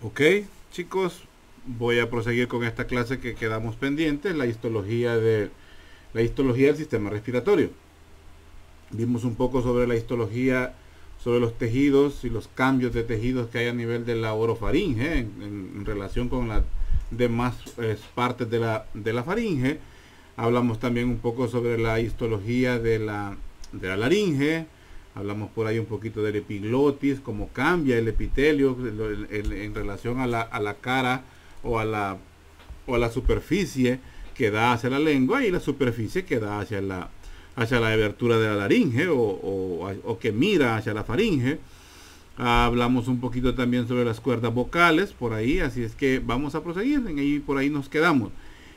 Ok, chicos, voy a proseguir con esta clase que quedamos pendientes, la histología del sistema respiratorio. Vimos un poco sobre la histología, sobre los tejidos y los cambios de tejidos que hay a nivel de la orofaringe en relación con las demás partes de la faringe. Hablamos también un poco sobre la histología de la laringe. Hablamos por ahí un poquito del epiglotis, cómo cambia el epitelio en relación a la cara o a la superficie que da hacia la lengua y la superficie que da hacia la abertura de la laringe o que mira hacia la faringe. Hablamos un poquito también sobre las cuerdas vocales por ahí, así es que vamos a proseguir, por ahí nos quedamos.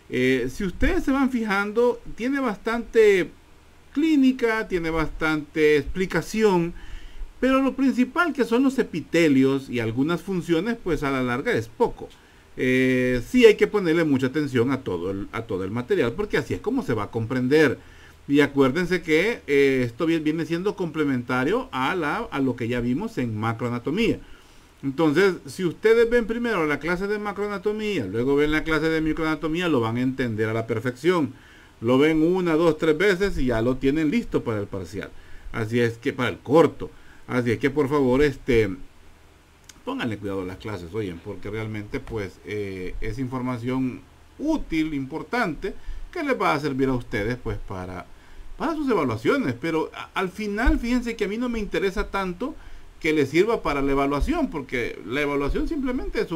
Si ustedes se van fijando, tiene bastante clínica, tiene bastante explicación, pero lo principal que son los epitelios y algunas funciones, pues a la larga es poco. Sí hay que ponerle mucha atención a todo el material, porque así es como se va a comprender. Y acuérdense que esto viene siendo complementario a lo que ya vimos en macroanatomía. Entonces, si ustedes ven primero la clase de macroanatomía, luego ven la clase de microanatomía, lo van a entender a la perfección. Lo ven una, dos, tres veces y ya lo tienen listo para el parcial. Así es que, para el corto. Así es que, por favor, pónganle cuidado a las clases, oyen, porque realmente, pues, es información útil, importante, que les va a servir a ustedes, pues, para sus evaluaciones. Pero al final, fíjense que a mí no me interesa tanto que les sirva para la evaluación, porque la evaluación simplemente es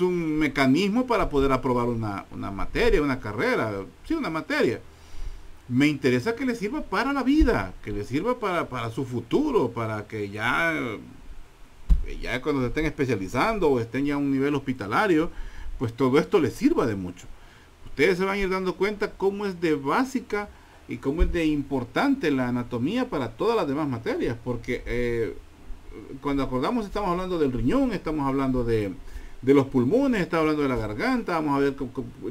un mecanismo para poder aprobar una materia, una carrera, sí, una materia. Me interesa que les sirva para la vida, que les sirva para su futuro, para que ya cuando se estén especializando o estén ya a un nivel hospitalario, pues todo esto les sirva de mucho. Ustedes se van a ir dando cuenta cómo es de básica y cómo es de importante la anatomía para todas las demás materias, porque cuando acordamos estamos hablando del riñón, estamos hablando de los pulmones, estamos hablando de la garganta, vamos a ver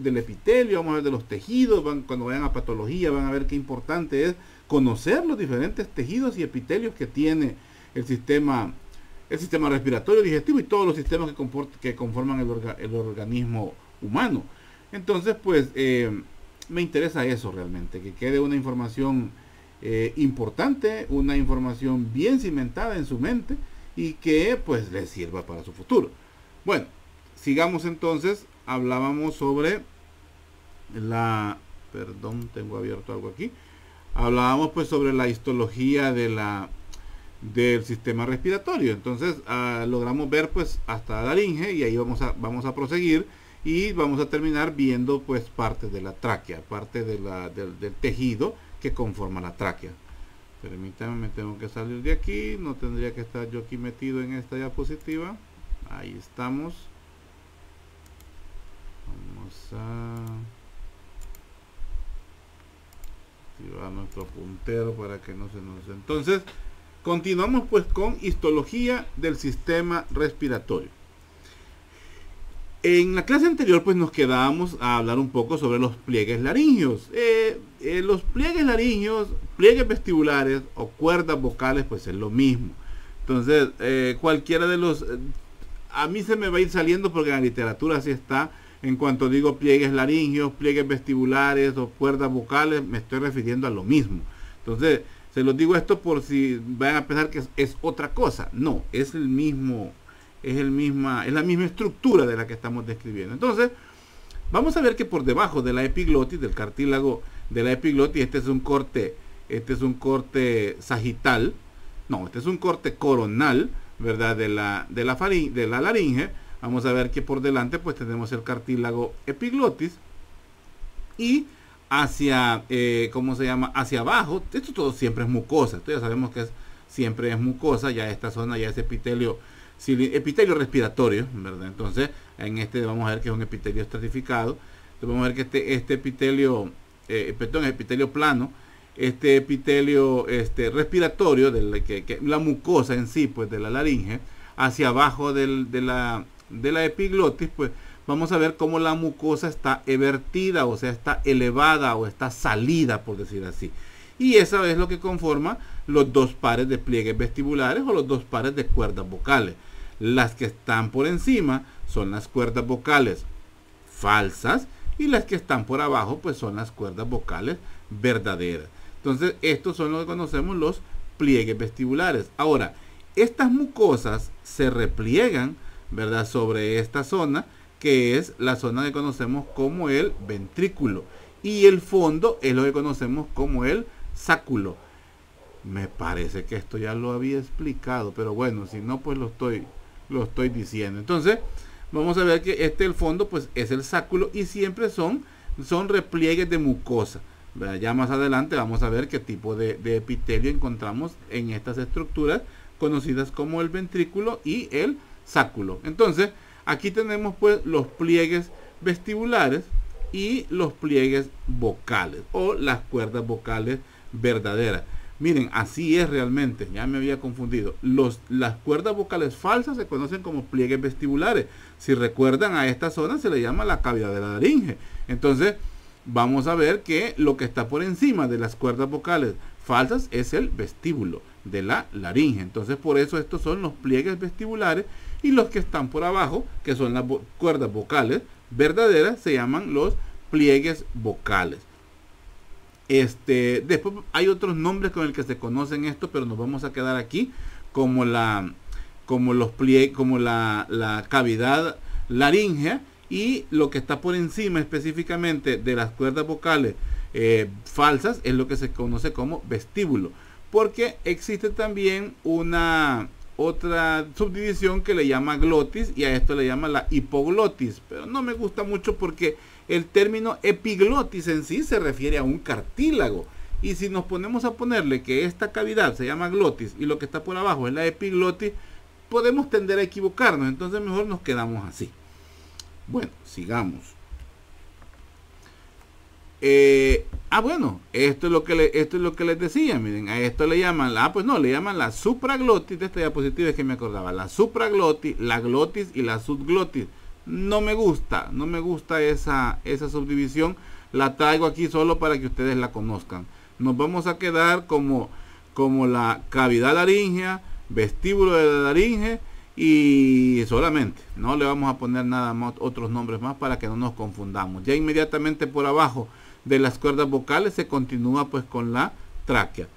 del epitelio, vamos a ver de los tejidos, cuando vayan a patología van a ver qué importante es conocer los diferentes tejidos y epitelios que tiene el sistema respiratorio, digestivo y todos los sistemas que conforman el organismo humano. Entonces, pues, me interesa eso realmente, que quede una información importante, una información bien cimentada en su mente y que pues les sirva para su futuro. Bueno, sigamos entonces. Hablábamos sobre perdón, tengo abierto algo aquí. Hablábamos pues sobre la histología del sistema respiratorio. Entonces logramos ver pues hasta la laringe y ahí vamos a proseguir y vamos a terminar viendo pues parte de la tráquea, parte del tejido que conforma la tráquea. Permítanme, me tengo que salir de aquí, no tendría que estar yo aquí metido en esta diapositiva. Ahí estamos. Vamos a activar nuestro puntero para que no se nos... Entonces, continuamos pues con histología del sistema respiratorio. En la clase anterior pues nos quedábamos a hablar un poco sobre los pliegues laringeos. Los pliegues laringeos, pliegues vestibulares o cuerdas vocales pues es lo mismo. Entonces cualquiera de los... a mí se me va a ir saliendo porque en la literatura así está. En cuanto digo pliegues laringeos, pliegues vestibulares o cuerdas vocales, me estoy refiriendo a lo mismo. Entonces se los digo esto por si van a pensar que es otra cosa. No, es el mismo... es la misma estructura de la que estamos describiendo. Entonces, vamos a ver que por debajo de la epiglotis, del cartílago de la epiglotis, este es un corte sagital, no, este es un corte coronal, ¿verdad? De la laringe. Vamos a ver que por delante pues tenemos el cartílago epiglotis y hacia, ¿cómo se llama? Hacia abajo, esto todo siempre es mucosa, esto ya sabemos que siempre es mucosa, ya esta zona ya es epitelio respiratorio, ¿verdad? Entonces, en vamos a ver que es un epitelio estratificado. Entonces, vamos a ver que este epitelio, epitelio plano, este epitelio respiratorio, la mucosa en sí, pues de la laringe, hacia abajo de la epiglotis, pues vamos a ver cómo la mucosa está evertida, o sea, está elevada o está salida, por decir así. Y eso es lo que conforma los dos pares de pliegues vestibulares o los dos pares de cuerdas vocales. Las que están por encima son las cuerdas vocales falsas y las que están por abajo pues son las cuerdas vocales verdaderas. Entonces estos son lo que conocemos los pliegues vestibulares. Ahora, estas mucosas se repliegan, ¿verdad?, sobre esta zona, que es la zona que conocemos como el ventrículo, y el fondo es lo que conocemos como el sáculo. Me parece que esto ya lo había explicado, pero bueno, si no, pues lo estoy diciendo. Entonces vamos a ver que el fondo pues es el sáculo y siempre son repliegues de mucosa. Ya más adelante vamos a ver qué tipo de epitelio encontramos en estas estructuras conocidas como el ventrículo y el sáculo. Entonces aquí tenemos pues los pliegues vestibulares y los pliegues vocales o las cuerdas vocales verdaderas. Miren, así es realmente, ya me había confundido. Las cuerdas vocales falsas se conocen como pliegues vestibulares. Si recuerdan, a esta zona se le llama la cavidad de la laringe. Entonces vamos a ver que lo que está por encima de las cuerdas vocales falsas es el vestíbulo de la laringe. Entonces por eso estos son los pliegues vestibulares, y los que están por abajo, que son las cuerdas vocales verdaderas, se llaman los pliegues vocales. Después hay otros nombres con el que se conocen esto, pero nos vamos a quedar aquí como la cavidad laríngea, y lo que está por encima específicamente de las cuerdas vocales falsas es lo que se conoce como vestíbulo, porque existe también otra subdivisión que le llama glotis, y a esto le llama la hipoglotis, pero no me gusta mucho porque el término epiglotis en sí se refiere a un cartílago, y si nos ponemos a ponerle que esta cavidad se llama glotis y lo que está por abajo es la epiglotis, podemos tender a equivocarnos. Entonces mejor nos quedamos así. Bueno, sigamos. Bueno, esto es lo que les decía. Miren, a esto le llaman le llaman la supraglotis. De esta diapositiva es que me acordaba, la supraglotis, la glotis y la subglotis. No me gusta esa subdivisión. La traigo aquí solo para que ustedes la conozcan. Nos vamos a quedar como la cavidad laríngea, vestíbulo de la laringe, y solamente no le vamos a poner nada más, otros nombres más, para que no nos confundamos. Ya inmediatamente por abajo de las cuerdas vocales se continúa pues con la tráquea.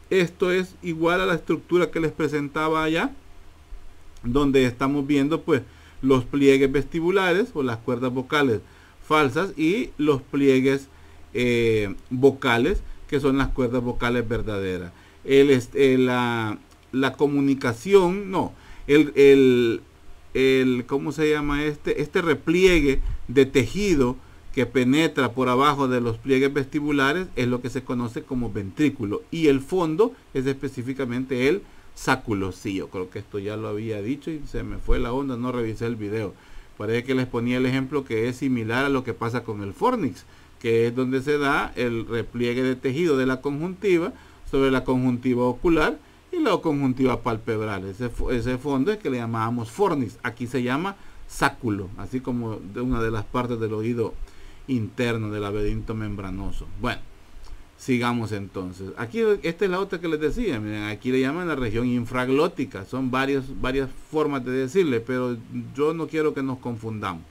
Esto es igual a la estructura que les presentaba allá, donde estamos viendo pues los pliegues vestibulares o las cuerdas vocales falsas y los pliegues vocales, que son las cuerdas vocales verdaderas. La comunicación, ¿cómo se llama este repliegue de tejido que penetra por abajo de los pliegues vestibulares es lo que se conoce como ventrículo, y el fondo es específicamente el sáculo. Sí, yo creo que esto ya lo había dicho y se me fue la onda, no revisé el video. Parece que les ponía el ejemplo que es similar a lo que pasa con el fornix, que es donde se da el repliegue de tejido de la conjuntiva sobre la conjuntiva ocular y la conjuntiva palpebral. Ese fondo es que le llamábamos fornix. Aquí se llama sáculo, así como de una de las partes del oído interno del laberinto membranoso. Bueno, sigamos entonces. Aquí esta es la otra que les decía. Miren, aquí le llaman la región infraglótica. Son varias formas de decirle, pero yo no quiero que nos confundamos.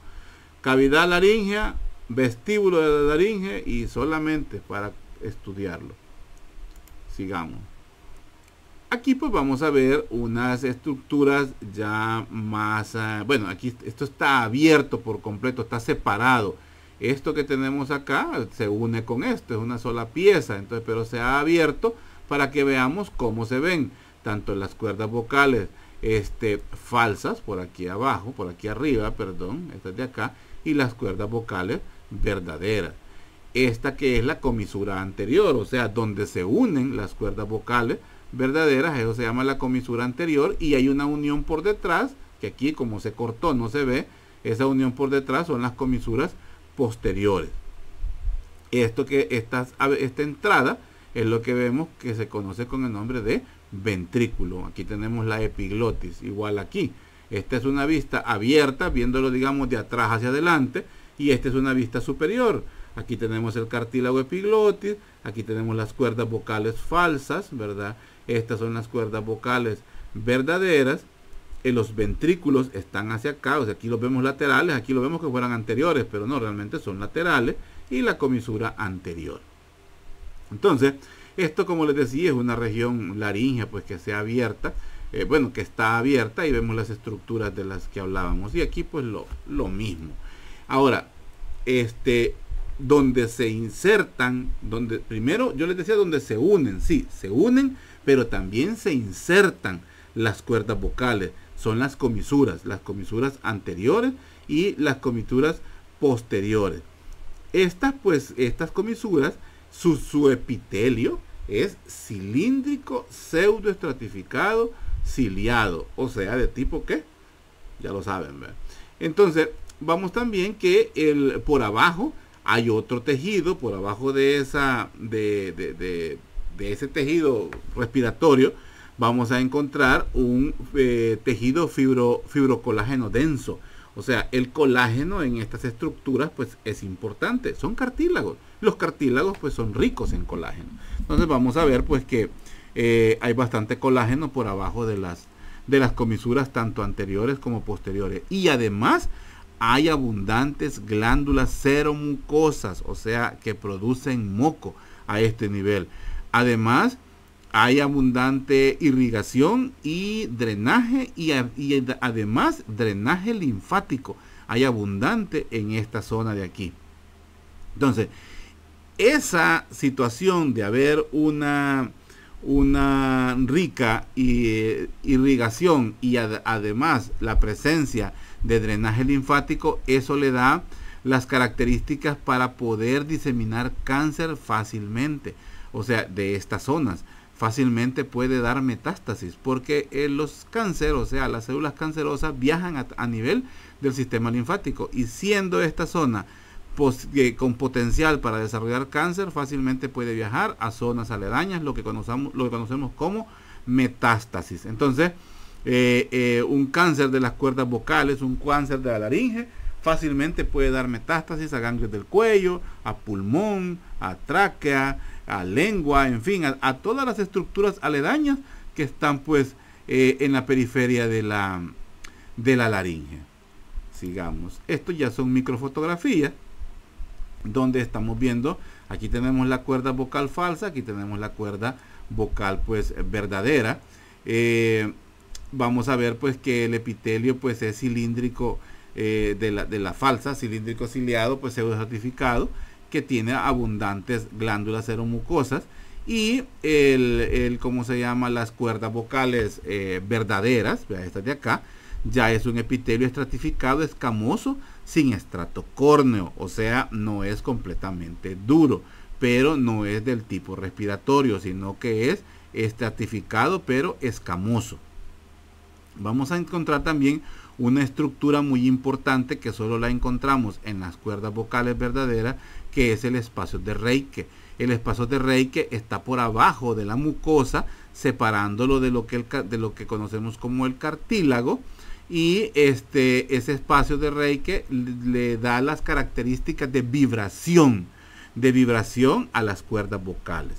Cavidad laríngea, vestíbulo de la laringe, y solamente para estudiarlo. Sigamos. Aquí pues vamos a ver unas estructuras ya más, bueno, aquí esto está abierto por completo, está separado. Esto que tenemos acá se une con esto, es una sola pieza, entonces, pero se ha abierto para que veamos cómo se ven tanto las cuerdas vocales falsas por aquí abajo, por aquí arriba, perdón, estas de acá, y las cuerdas vocales verdaderas. Esta que es la comisura anterior, o sea, donde se unen las cuerdas vocales verdaderas, eso se llama la comisura anterior, y hay una unión por detrás, que aquí como se cortó no se ve, esa unión por detrás son las comisuras posteriores. Esta entrada es lo que vemos que se conoce con el nombre de ventrículo. Aquí tenemos la epiglotis, igual aquí. Esta es una vista abierta, viéndolo digamos de atrás hacia adelante, y esta es una vista superior. Aquí tenemos el cartílago epiglotis, aquí tenemos las cuerdas vocales falsas, ¿verdad? Estas son las cuerdas vocales verdaderas, los ventrículos están hacia acá, o sea, aquí los vemos laterales, aquí lo vemos que fueran anteriores, pero no, realmente son laterales, y la comisura anterior. Entonces, esto, como les decía, es una región laríngea, pues que sea abierta, bueno, que está abierta, y vemos las estructuras de las que hablábamos, y aquí pues lo mismo. Ahora, donde se insertan, donde primero yo les decía donde se unen, sí, se unen, pero también se insertan las cuerdas vocales, son las comisuras anteriores y las comisuras posteriores. Estas comisuras, su epitelio es cilíndrico, pseudoestratificado, ciliado, o sea, de tipo ¿qué? Ya lo saben, ¿verdad? Entonces, vamos también que por abajo hay otro tejido, por abajo de ese tejido respiratorio, vamos a encontrar un tejido fibrocolágeno denso. O sea, el colágeno en estas estructuras pues es importante. Son cartílagos. Los cartílagos pues son ricos en colágeno. Entonces vamos a ver pues que hay bastante colágeno por abajo de las comisuras tanto anteriores como posteriores. Y además hay abundantes glándulas seromucosas, o sea, que producen moco a este nivel. Además, hay abundante irrigación y drenaje, y además drenaje linfático. Hay abundante en esta zona de aquí. Entonces, esa situación de haber una rica irrigación y además la presencia de drenaje linfático, eso le da las características para poder diseminar cáncer fácilmente. O sea, de estas zonas fácilmente puede dar metástasis, porque los cánceres, o sea, las células cancerosas viajan a nivel del sistema linfático, y siendo esta zona con potencial para desarrollar cáncer, fácilmente puede viajar a zonas aledañas, lo que conocemos como metástasis. Entonces, un cáncer de las cuerdas vocales, un cáncer de la laringe, fácilmente puede dar metástasis a ganglios del cuello, a pulmón, a tráquea, a lengua, en fin, a todas las estructuras aledañas que están pues en la periferia de la laringe. Sigamos. Esto ya son microfotografías donde estamos viendo, aquí tenemos la cuerda vocal falsa, aquí tenemos la cuerda vocal pues verdadera. Vamos a ver pues que el epitelio pues es cilíndrico, de la falsa, cilíndrico ciliado, pues pseudoestratificado, que tiene abundantes glándulas seromucosas, y ¿cómo se llama? Las cuerdas vocales verdaderas, estas de acá, ya es un epitelio estratificado, escamoso, sin estrato córneo, o sea, no es completamente duro, pero no es del tipo respiratorio, sino que es estratificado, pero escamoso. Vamos a encontrar también una estructura muy importante que solo la encontramos en las cuerdas vocales verdaderas, que es el espacio de Reike. El espacio de Reike está por abajo de la mucosa, separándolo de lo que conocemos como el cartílago, y ese espacio de Reike le da las características de vibración a las cuerdas vocales.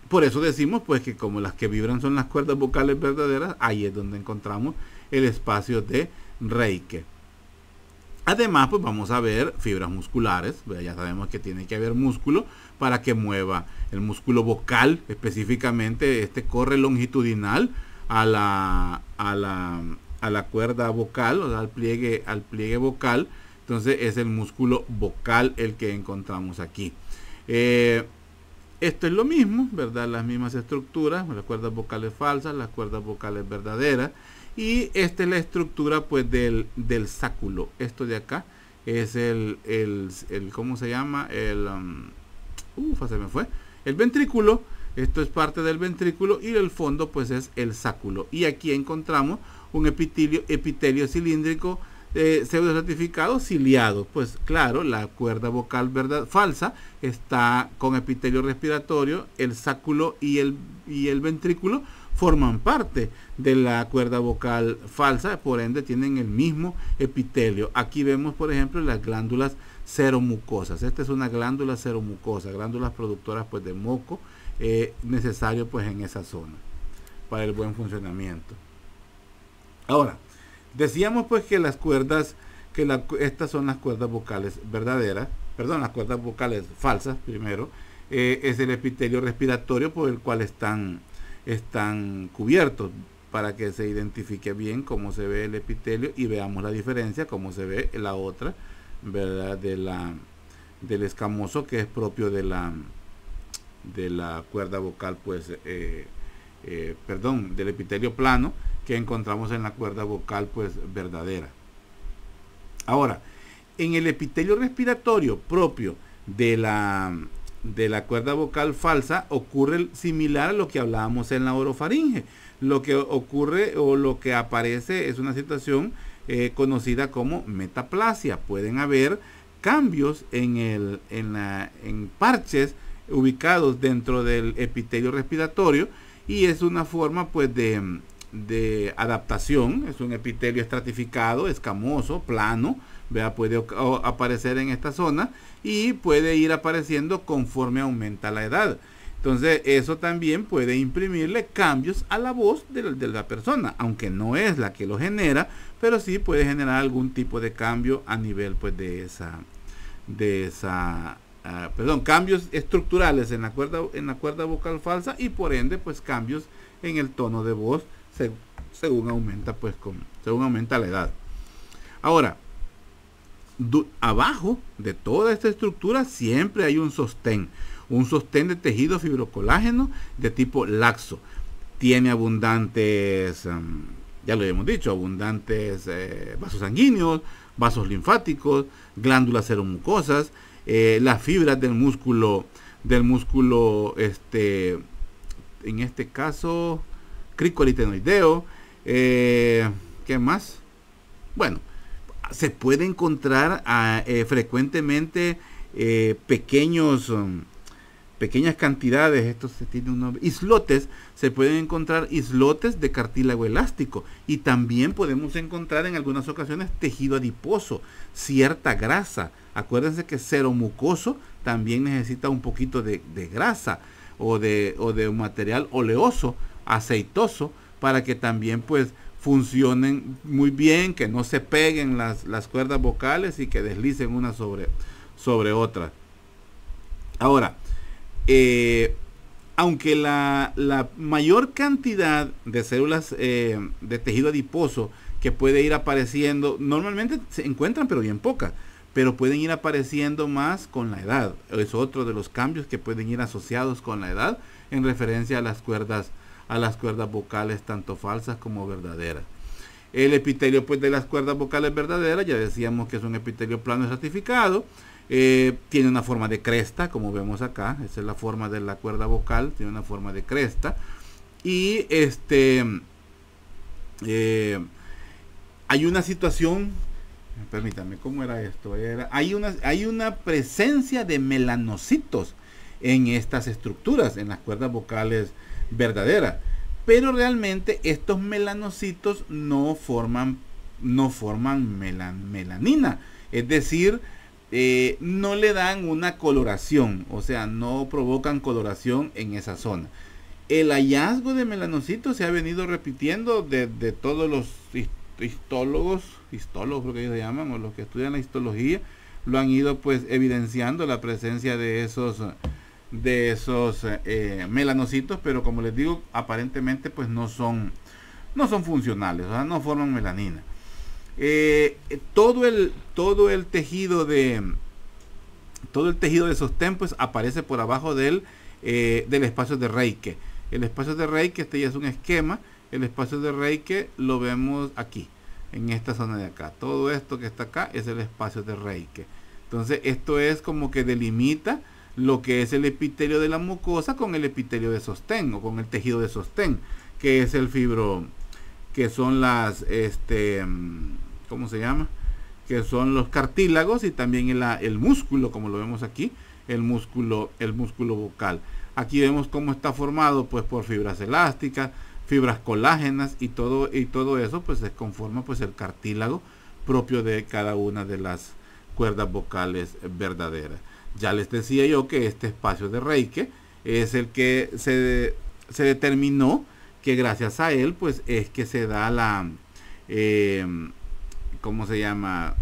Por eso decimos pues que como las que vibran son las cuerdas vocales verdaderas, ahí es donde encontramos el espacio de Reike. Además, pues vamos a ver fibras musculares. Ya sabemos que tiene que haber músculo para que mueva el músculo vocal. Específicamente, corre longitudinal a la cuerda vocal, o sea, al pliegue vocal. Entonces es el músculo vocal el que encontramos aquí. Esto es lo mismo, ¿verdad? Las mismas estructuras, las cuerdas vocales falsas, las cuerdas vocales verdaderas. Y esta es la estructura pues del sáculo. Esto de acá es ¿cómo se llama? Se me fue. El ventrículo. Esto es parte del ventrículo, y el fondo pues es el sáculo. Y aquí encontramos un epitelio cilíndrico pseudoestratificado, ciliado. Pues claro, la cuerda vocal falsa está con epitelio respiratorio, el sáculo y el ventrículo forman parte de la cuerda vocal falsa, por ende tienen el mismo epitelio. Aquí vemos por ejemplo las glándulas seromucosas. Esta es una glándula seromucosa, glándulas productoras pues de moco, necesario pues en esa zona para el buen funcionamiento. Ahora, decíamos pues que las cuerdas, estas son las cuerdas vocales verdaderas, perdón, las cuerdas vocales falsas primero, es el epitelio respiratorio por el cual están cubiertos, para que se identifique bien cómo se ve el epitelio y veamos la diferencia, cómo se ve la otra, ¿verdad? Del escamoso, que es propio de la cuerda vocal, pues, del epitelio plano, que encontramos en la cuerda vocal, pues, verdadera. Ahora, en el epitelio respiratorio propio de la cuerda vocal falsa ocurre similar a lo que hablábamos en la orofaringe. Lo que ocurre o lo que aparece es una situación conocida como metaplasia. Pueden haber cambios en parches ubicados dentro del epitelio respiratorio, y es una forma pues de adaptación. Es un epitelio estratificado, escamoso, plano, ¿verdad? Puede aparecer en esta zona y puede ir apareciendo conforme aumenta la edad. Entonces eso también puede imprimirle cambios a la voz de la persona, aunque no es la que lo genera, pero sí puede generar algún tipo de cambio a nivel pues cambios estructurales en la cuerda vocal falsa, y por ende pues cambios en el tono de voz según aumenta la edad. Ahora, abajo de toda esta estructura siempre hay un sostén de tejido fibrocolágeno de tipo laxo. Tiene abundantes, ya lo hemos dicho, abundantes vasos sanguíneos, vasos linfáticos, glándulas seromucosas, las fibras del músculo, en este caso, cricoaritenoideo. ¿Qué más? Bueno, se puede encontrar frecuentemente pequeñas cantidades, esto se tiene un nombre, islotes. Se pueden encontrar islotes de cartílago elástico, y también podemos encontrar en algunas ocasiones tejido adiposo, cierta grasa. Acuérdense que seromucoso también necesita un poquito de grasa o de un material oleoso, aceitoso, para que también pues funcionen muy bien, que no se peguen las cuerdas vocales y que deslicen una sobre otra. Ahora, aunque la mayor cantidad de células de tejido adiposo que puede ir apareciendo, normalmente se encuentran pero bien pocas, pero pueden ir apareciendo más con la edad. Es otro de los cambios que pueden ir asociados con la edad en referencia a las cuerdas vocales tanto falsas como verdaderas. El epitelio pues de las cuerdas vocales verdaderas, ya decíamos que es un epitelio plano estratificado. Tiene una forma de cresta, como vemos acá. Esa es la forma de la cuerda vocal, tiene una forma de cresta. Y hay una situación, permítame, ¿cómo era esto? Hay una presencia de melanocitos en estas estructuras, en las cuerdas vocales verdaderas, pero realmente estos melanocitos no forman melanina, es decir, no le dan una coloración, o sea, no provocan coloración en esa zona. El hallazgo de melanocitos se ha venido repitiendo de todos los histólogos creo que ellos se llaman, o los que estudian la histología, lo han ido pues evidenciando la presencia de esos melanocitos, pero como les digo, aparentemente pues no son funcionales, o sea, no forman melanina. Todo el tejido de sostén pues aparece por abajo del espacio de Reike. El espacio de Reike, este ya es un esquema. El espacio de Reike lo vemos aquí, en esta zona de acá. Todo esto que está acá es el espacio de Reike. Entonces esto es como que delimita lo que es el epitelio de la mucosa con el epitelio de sostén, o con el tejido de sostén, que es el fibro, que son las ¿cómo se llama? Que son los cartílagos, y también el músculo, como lo vemos aquí, el músculo vocal. Aquí vemos cómo está formado pues por fibras elásticas, fibras colágenas, y todo eso pues se conforma pues el cartílago propio de cada una de las cuerdas vocales verdaderas. Ya les decía yo que este espacio de Reike es el que se determinó que gracias a él pues es que se da eh, ¿cómo se llama?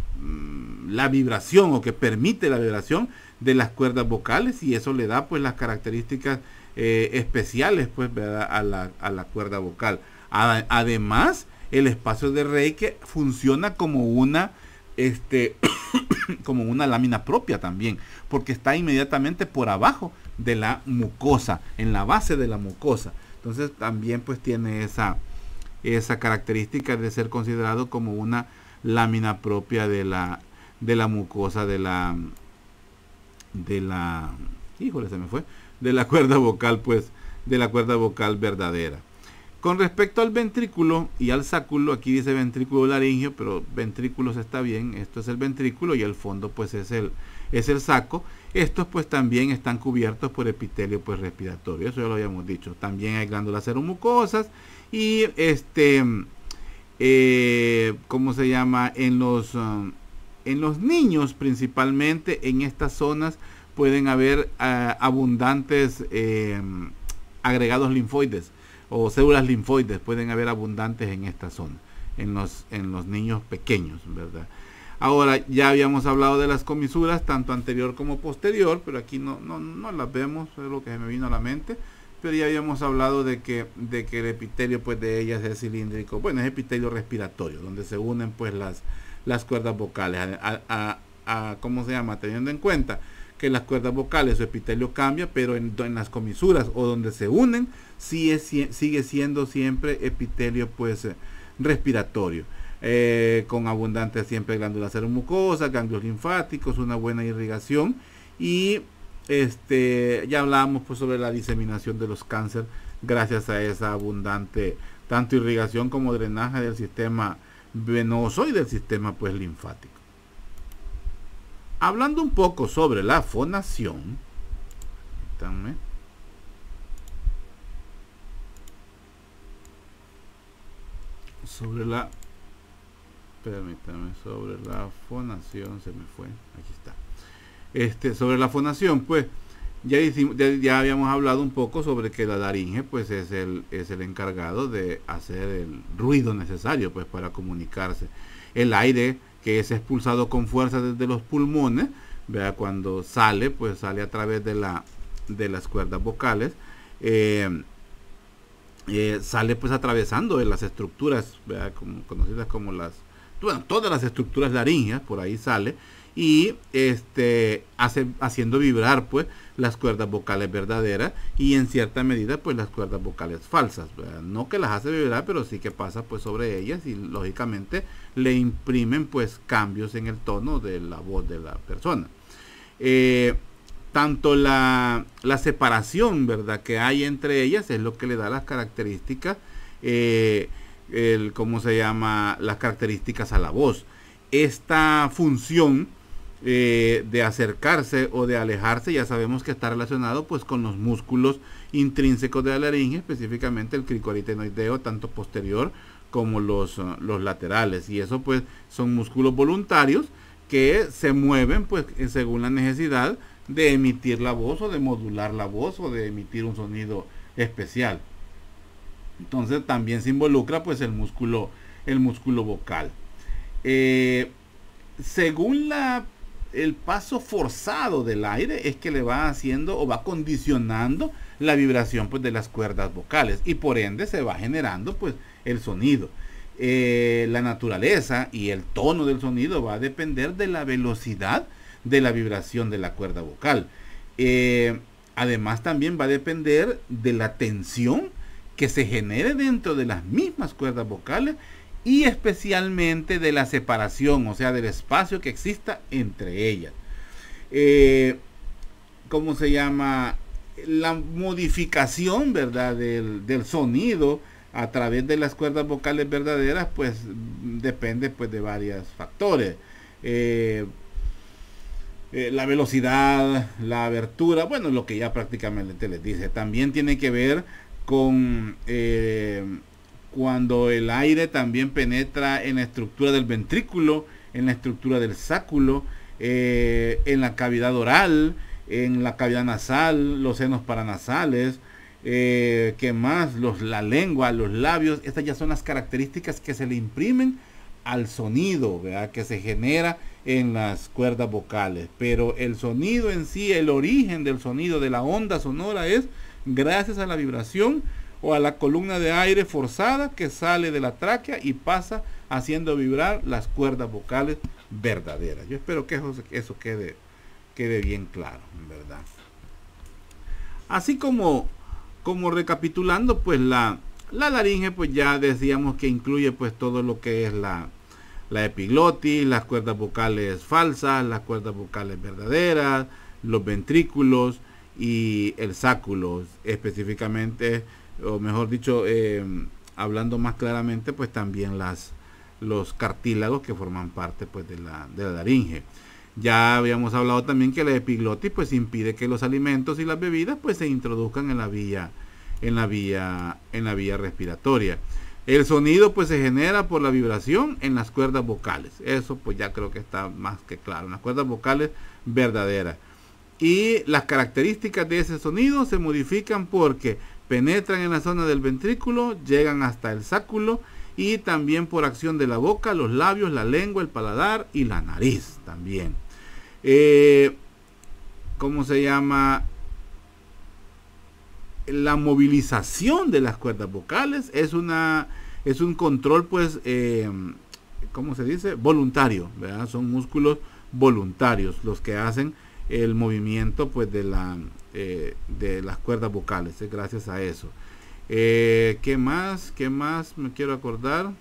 La vibración, o que permite la vibración de las cuerdas vocales, y eso le da pues las características especiales pues, ¿verdad? A la cuerda vocal. Además, el espacio de Reiki funciona como una como una lámina propia también, porque está inmediatamente por abajo de la mucosa, en la base de la mucosa. Entonces también pues tiene esa característica de ser considerado como una lámina propia de la mucosa de la híjole, se me fue, de la cuerda vocal, pues, de la cuerda vocal verdadera. Con respecto al ventrículo y al sáculo, aquí dice ventrículo laríngeo, pero ventrículos está bien, esto es el ventrículo y el fondo pues es el saco. Estos pues también están cubiertos por epitelio pues respiratorio, eso ya lo habíamos dicho. También hay glándulas seromucosas y ¿cómo se llama? En los niños principalmente, en estas zonas pueden haber abundantes agregados linfoides o células linfoides, pueden haber abundantes en esta zona, en los niños pequeños, ¿verdad? Ahora, ya habíamos hablado de las comisuras, tanto anterior como posterior, pero aquí no las vemos, es lo que se me vino a la mente. Pero ya habíamos hablado de que el epitelio pues de ellas es cilíndrico, bueno, es epitelio respiratorio, donde se unen pues las cuerdas vocales, ¿cómo se llama? Teniendo en cuenta que las cuerdas vocales, su epitelio cambia, pero en las comisuras o donde se unen, sigue siendo siempre epitelio pues respiratorio, con abundantes siempre glándulas seromucosas, ganglios linfáticos, una buena irrigación, y ya hablábamos pues sobre la diseminación de los cánceres gracias a esa abundante tanto irrigación como drenaje del sistema venoso y del sistema pues linfático. Hablando un poco sobre la fonación, sobre la fonación, se me fue, aquí está. Sobre la fonación, pues ya habíamos hablado un poco sobre que la laringe pues es el encargado de hacer el ruido necesario pues para comunicarse. El aire que es expulsado con fuerza desde los pulmones, ¿verdad? Cuando sale, pues sale a través de las cuerdas vocales, sale pues atravesando las estructuras, ¿verdad? Conocidas como todas las estructuras laringeas, por ahí sale, y haciendo vibrar pues las cuerdas vocales verdaderas y en cierta medida pues las cuerdas vocales falsas, ¿verdad? No que las hace vibrar, pero sí que pasa pues sobre ellas y lógicamente le imprimen pues cambios en el tono de la voz de la persona. Tanto la separación, ¿verdad?, que hay entre ellas es lo que le da las características, ¿cómo se llama? Las características a la voz. Esta función de acercarse o de alejarse, ya sabemos que está relacionado pues con los músculos intrínsecos de la laringe, específicamente el cricoaritenoideo, tanto posterior como los laterales, y eso pues son músculos voluntarios que se mueven pues según la necesidad de emitir la voz o de modular la voz o de emitir un sonido especial. Entonces también se involucra pues el músculo vocal. Según el paso forzado del aire es que le va haciendo o va condicionando la vibración pues de las cuerdas vocales, y por ende se va generando pues el sonido. La naturaleza y el tono del sonido va a depender de la velocidad de la vibración de la cuerda vocal. Además también va a depender de la tensión que se genere dentro de las mismas cuerdas vocales y especialmente de la separación, o sea, del espacio que exista entre ellas. ¿Cómo se llama? La modificación, ¿verdad?, del sonido a través de las cuerdas vocales verdaderas, pues depende pues de varios factores. La velocidad, la abertura, bueno, lo que ya prácticamente les dice. También tiene que ver con cuando el aire también penetra en la estructura del ventrículo, en la estructura del sáculo, en la cavidad oral, en la cavidad nasal, los senos paranasales, ¿Qué más? La lengua, los labios, estas ya son las características que se le imprimen al sonido, ¿verdad? Que se genera en las cuerdas vocales. Pero el sonido en sí, el origen del sonido, de la onda sonora, es gracias a la vibración o a la columna de aire forzada que sale de la tráquea y pasa haciendo vibrar las cuerdas vocales verdaderas. Yo espero que eso quede bien claro, ¿verdad? Así como recapitulando, pues la laringe, pues ya decíamos que incluye pues todo lo que es la epiglotis, las cuerdas vocales falsas, las cuerdas vocales verdaderas, los ventrículos y el sáculo específicamente, o mejor dicho, hablando más claramente, pues también los cartílagos que forman parte pues de la laringe. Ya habíamos hablado también que la epiglotis pues impide que los alimentos y las bebidas pues se introduzcan en la vía respiratoria. El sonido pues se genera por la vibración en las cuerdas vocales. Eso pues ya creo que está más que claro. En las cuerdas vocales verdaderas. Y las características de ese sonido se modifican porque penetran en la zona del ventrículo, llegan hasta el sáculo y también por acción de la boca, los labios, la lengua, el paladar y la nariz también. ¿Cómo se llama? La movilización de las cuerdas vocales es un control, pues, ¿cómo se dice? Voluntario, ¿verdad? Son músculos voluntarios los que hacen el movimiento, pues, de las cuerdas vocales, gracias a eso. ¿Qué más me quiero acordar?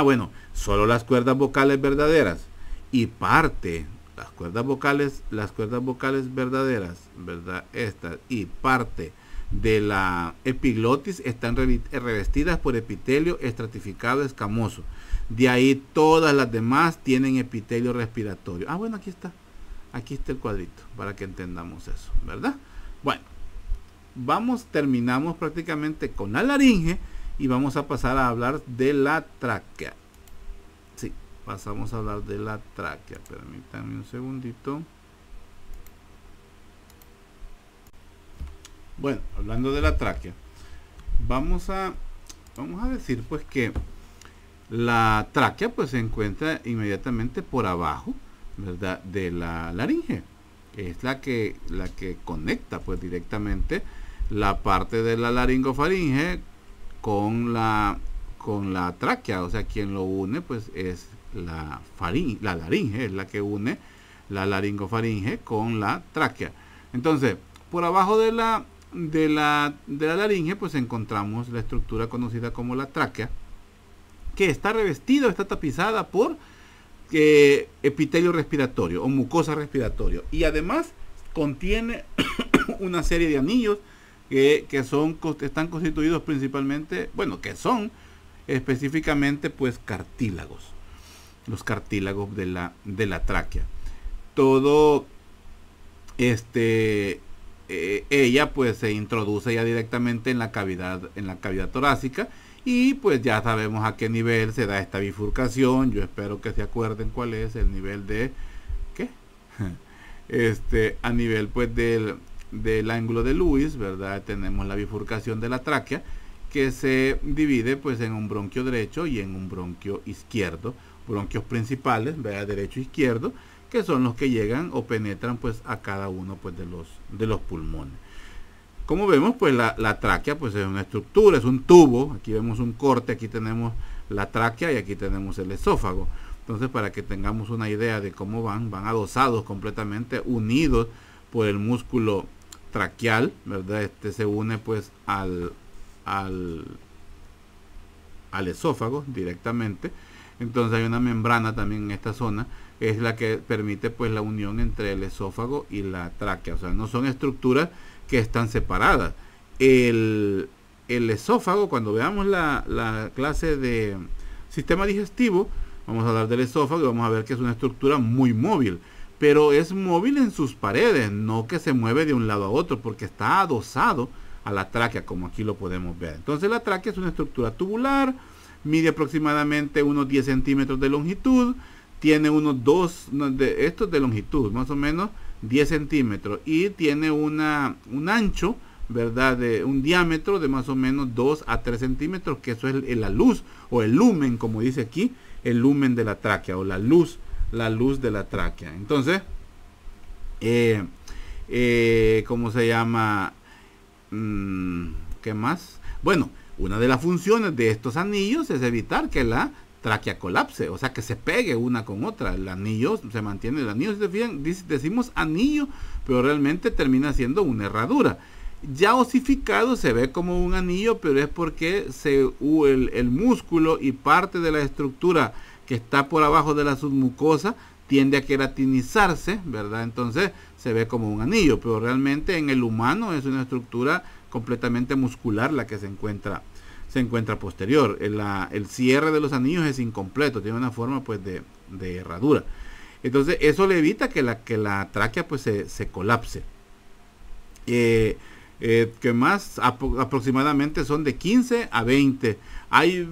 Bueno, solo las cuerdas vocales verdaderas y parte, las cuerdas vocales verdaderas, ¿verdad? Estas y parte de la epiglotis están revestidas por epitelio estratificado escamoso. De ahí todas las demás tienen epitelio respiratorio. Bueno, aquí está el cuadrito para que entendamos eso, ¿verdad? Bueno, terminamos prácticamente con la laringe y vamos a pasar a hablar de la tráquea. Sí, pasamos a hablar de la tráquea. Permítanme un segundito. Bueno, hablando de la tráquea, vamos a decir pues que la tráquea pues se encuentra inmediatamente por abajo, ¿verdad?, de la laringe. Es la que conecta pues directamente la parte de la laringofaringe con la tráquea. O sea, quien lo une pues es la laringe, es la que une la laringofaringe con la tráquea. Entonces, por abajo de la laringe pues encontramos la estructura conocida como la tráquea, que está revestida, está tapizada por epitelio respiratorio o mucosa respiratoria, y además contiene una serie de anillos que están constituidos principalmente, que son específicamente pues cartílagos, los cartílagos de la tráquea. Todo ella pues se introduce ya directamente en la cavidad torácica, y pues ya sabemos a qué nivel se da esta bifurcación. Yo espero que se acuerden cuál es el nivel de a nivel pues del ángulo de Lewis, ¿verdad? Tenemos la bifurcación de la tráquea, que se divide pues en un bronquio derecho y en un bronquio izquierdo, bronquios principales, ¿verdad?, derecho e izquierdo, que son los que llegan o penetran pues a cada uno pues de los pulmones. Como vemos, pues la tráquea pues es una estructura, es un tubo. Aquí vemos un corte, aquí tenemos la tráquea y aquí tenemos el esófago. Entonces, para que tengamos una idea de cómo van adosados completamente, unidos por el músculo traqueal, ¿verdad? Se une pues al esófago directamente. Entonces hay una membrana también en esta zona, es la que permite pues la unión entre el esófago y la tráquea. O sea, no son estructuras que están separadas. El esófago, cuando veamos la clase de sistema digestivo, vamos a hablar del esófago y vamos a ver que es una estructura muy móvil, pero es móvil en sus paredes, no que se mueve de un lado a otro, porque está adosado a la tráquea, como aquí lo podemos ver. Entonces la tráquea es una estructura tubular, mide aproximadamente unos 10 centímetros de longitud, tiene unos 2 de estos de longitud, más o menos 10 centímetros, y tiene un ancho ¿verdad? De un diámetro de más o menos 2 a 3 centímetros, que eso es la luz o el lumen, como dice aquí, el lumen de la tráquea o la luz de la tráquea. Entonces, ¿cómo se llama? ¿Qué más? Bueno, una de las funciones de estos anillos es evitar que la tráquea colapse, o sea, que se pegue una con otra. El anillo se mantiene, el anillo, si se fijan, decimos anillo, pero realmente termina siendo una herradura. Ya osificado se ve como un anillo, pero es porque el músculo y parte de la estructura que está por abajo de la submucosa tiende a queratinizarse, ¿verdad? Entonces se ve como un anillo, pero realmente en el humano es una estructura completamente muscular la que se encuentra posterior. El cierre de los anillos es incompleto, tiene una forma pues de herradura. Entonces eso le evita que la tráquea pues se colapse. Que más aproximadamente son de 15 a 20. Hay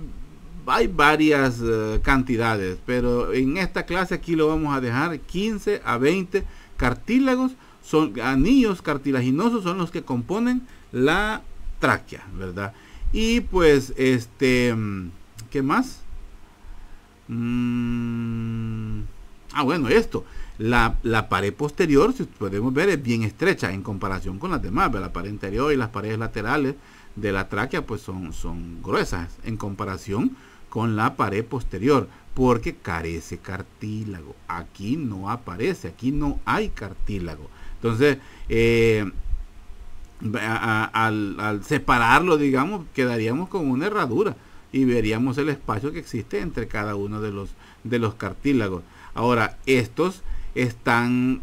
varias cantidades, pero en esta clase aquí lo vamos a dejar 15 a 20 cartílagos, son anillos cartilaginosos, son los que componen la tráquea, ¿verdad? Y pues ¿qué más? Bueno, esto, la pared posterior, si podemos ver, es bien estrecha en comparación con las demás. La pared interior y las paredes laterales de la tráquea pues son gruesas en comparación con la pared posterior, porque carece cartílago. Aquí no aparece, aquí no hay cartílago. Entonces, al separarlo, digamos, quedaríamos con una herradura y veríamos el espacio que existe entre cada uno de los cartílagos. Ahora, estos están,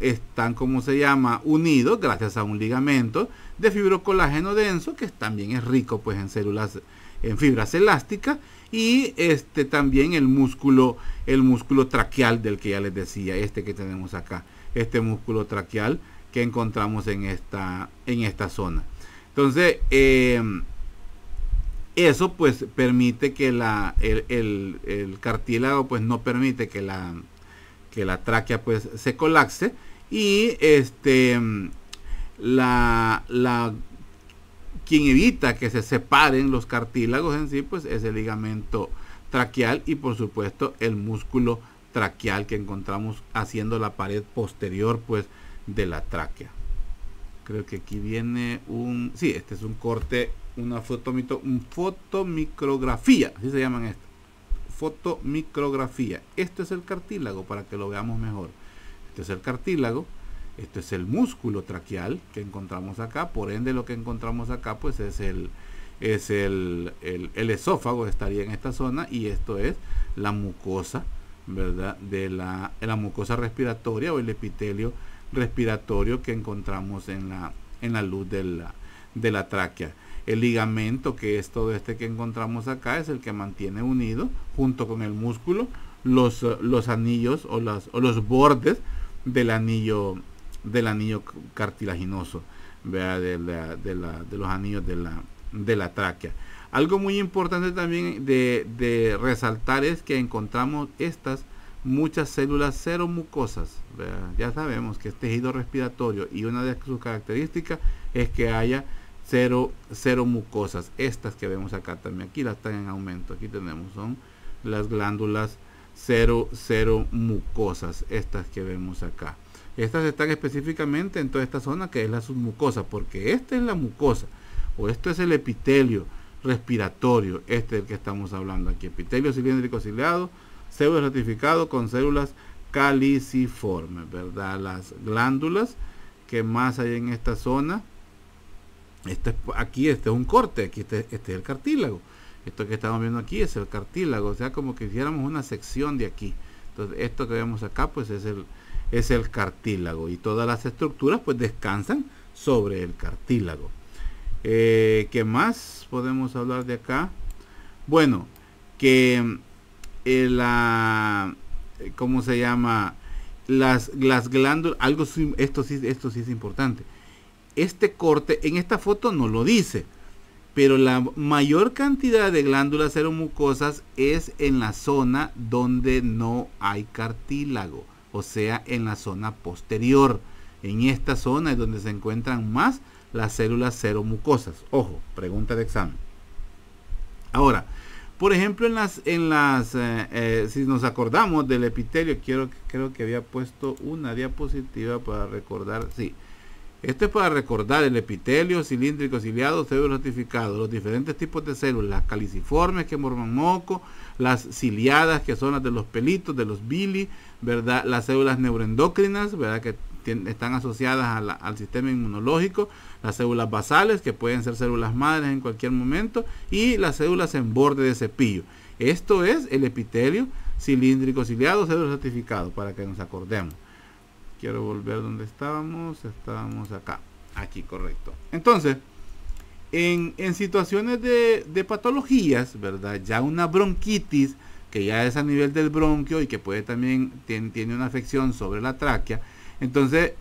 ¿cómo se llama? Unidos gracias a un ligamento de fibrocolágeno denso, que también es rico pues en fibras elásticas, y también el músculo traqueal del que ya les decía, que tenemos acá, este músculo traqueal que encontramos en esta zona. Entonces, eso pues permite que el cartílago pues no permite que la tráquea pues se colapse, y quien evita que se separen los cartílagos en sí pues es el ligamento traqueal y por supuesto el músculo traqueal que encontramos haciendo la pared posterior pues de la tráquea. Creo que aquí viene este es un corte, una fotomicrografía, así se llaman esto, fotomicrografía. Este es el cartílago para que lo veamos mejor. Este es el cartílago, esto es el músculo traqueal que encontramos acá, por ende lo que encontramos acá pues es el esófago, estaría en esta zona, y esto es la mucosa, ¿verdad? De la mucosa respiratoria o el epitelio respiratorio que encontramos en la luz de la tráquea. El ligamento, que es todo que encontramos acá, es el que mantiene unido junto con el músculo los anillos o los bordes del anillo cartilaginoso, ¿verdad? De los anillos de la tráquea. Algo muy importante también de resaltar es que encontramos muchas células seromucosas, ¿verdad? Ya sabemos que es tejido respiratorio y una de sus características es que haya seromucosas. Estas que vemos acá también, aquí las están en aumento, aquí tenemos, son las glándulas seromucosas, estas que vemos acá. Estas están específicamente en toda esta zona que es la submucosa, porque esta es la mucosa, o esto es el epitelio respiratorio, es el que estamos hablando aquí, epitelio cilíndrico ciliado, pseudo ratificado con células caliciformes, ¿verdad? Las glándulas que más hay en esta zona, aquí es un corte, aquí este es el cartílago, esto que estamos viendo aquí es el cartílago, o sea, como que hiciéramos una sección de aquí. Entonces esto que vemos acá pues es el cartílago, y todas las estructuras pues descansan sobre el cartílago. ¿Qué más podemos hablar de acá? Bueno, que ¿cómo se llama? Las glándulas, esto sí es importante. Este corte en esta foto no lo dice, pero la mayor cantidad de glándulas seromucosas es en la zona donde no hay cartílago, o sea, en la zona posterior. En esta zona es donde se encuentran más las células seromucosas. Ojo, pregunta de examen. Ahora, por ejemplo, si nos acordamos del epitelio, creo que había puesto una diapositiva para recordar, sí. Esto es para recordar el epitelio cilíndrico ciliado, células ratificadas, los diferentes tipos de células, las caliciformes que forman moco, las ciliadas que son las de los pelitos, de los villi, ¿verdad? Las células neuroendocrinas, ¿verdad? Que están asociadas al sistema inmunológico, las células basales que pueden ser células madres en cualquier momento y las células en borde de cepillo. Esto es el epitelio cilíndrico ciliado, células ratificadas, para que nos acordemos. Quiero volver donde estábamos acá, aquí, correcto. Entonces, en situaciones de patologías, ¿verdad? Ya una bronquitis, que ya es a nivel del bronquio y que puede también, tiene una afección sobre la tráquea. Entonces,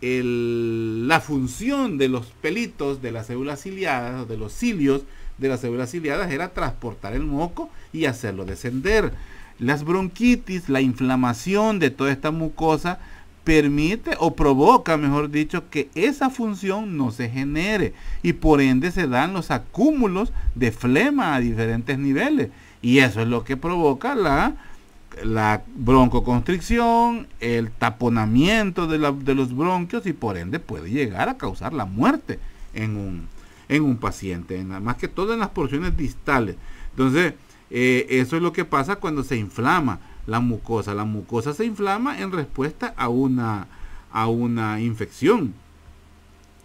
la función de los pelitos de las células ciliadas, o de los cilios de las células ciliadas, era transportar el moco y hacerlo descender. Las bronquitis, la inflamación de toda esta mucosa, permite o provoca, mejor dicho, que esa función no se genere y por ende se dan los acúmulos de flema a diferentes niveles y eso es lo que provoca la broncoconstricción, el taponamiento de los bronquios y por ende puede llegar a causar la muerte en un paciente, más que todo en las porciones distales. Entonces, eso es lo que pasa cuando se inflama la mucosa. La mucosa se inflama en respuesta a una infección.